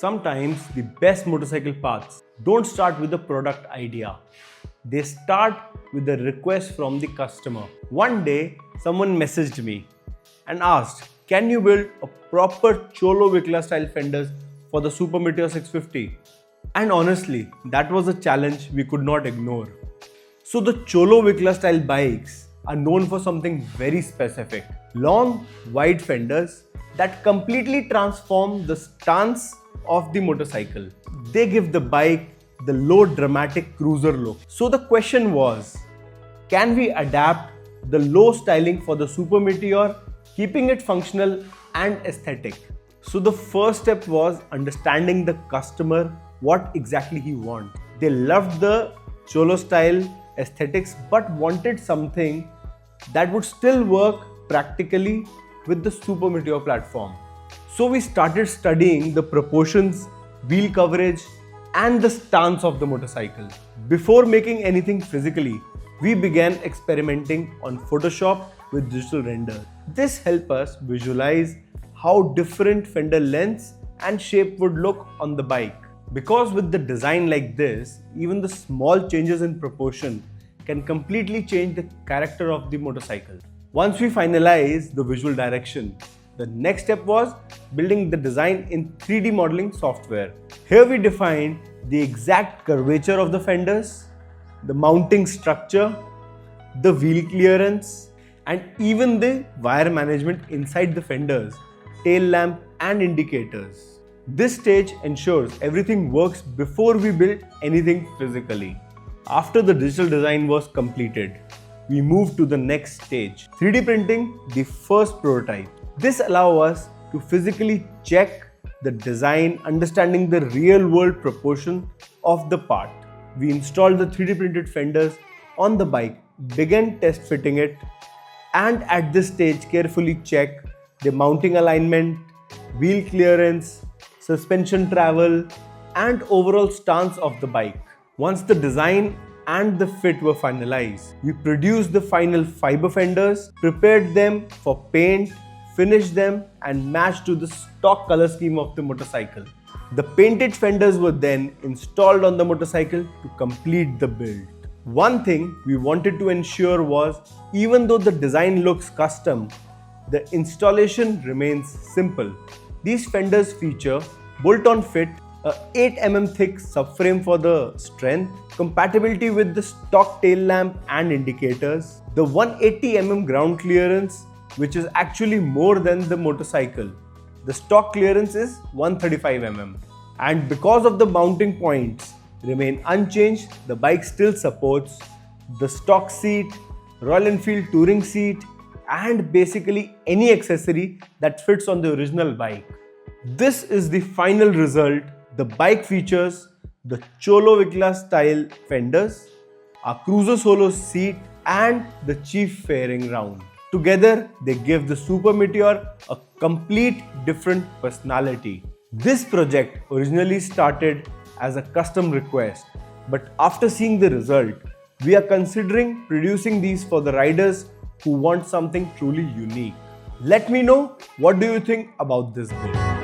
Sometimes the best motorcycle paths don't start with a product idea. They start with a request from the customer. One day, someone messaged me and asked, "Can you build a proper Cholo style fenders for the Super Meteor 650? And honestly, that was a challenge we could not ignore. So the Cholo style bikes are known for something very specific. Long, wide fenders that completely transform the stance of the motorcycle. They give the bike the low dramatic cruiser look. So the question was, can we adapt the low styling for the Super Meteor, keeping it functional and aesthetic? So the first step was understanding the customer, what exactly he wants. They loved the Cholo style aesthetics but wanted something that would still work practically with the Super Meteor platform. So we started studying the proportions, wheel coverage and the stance of the motorcycle. Before making anything physically, we began experimenting on Photoshop with digital render. This helped us visualize how different fender lengths and shape would look on the bike. Because with the design like this, even the small changes in proportion can completely change the character of the motorcycle. Once we finalized the visual direction, the next step was building the design in 3D modeling software. Here we defined the exact curvature of the fenders, the mounting structure, the wheel clearance, and even the wire management inside the fenders, tail lamp and indicators. This stage ensures everything works before we build anything physically. After the digital design was completed, we moved to the next stage, 3D printing the first prototype. This allows us to physically check the design, understanding the real world proportion of the part. We installed the 3D printed fenders on the bike, began test fitting it, and at this stage carefully check the mounting alignment, wheel clearance, suspension travel, and overall stance of the bike. Once the design and the fit were finalized, we produced the final fiber fenders, prepared them for paint, finished them and matched to the stock color scheme of the motorcycle. The painted fenders were then installed on the motorcycle to complete the build. One thing we wanted to ensure was, even though the design looks custom, the installation remains simple. These fenders feature bolt-on fit, a 8 mm thick subframe for the strength, compatibility with the stock tail lamp and indicators, the 180 mm ground clearance, which is actually more than the motorcycle. The stock clearance is 135 mm. And because of the mounting points remain unchanged, the bike still supports the stock seat, Royal Enfield touring seat, and basically any accessory that fits on the original bike. This is the final result. The bike features the Cholo style fenders, a cruiser solo seat, and the chief fairing round. Together, they give the Super Meteor a complete different personality. This project originally started as a custom request, but after seeing the result, we are considering producing these for the riders who want something truly unique. Let me know what do you think about this build.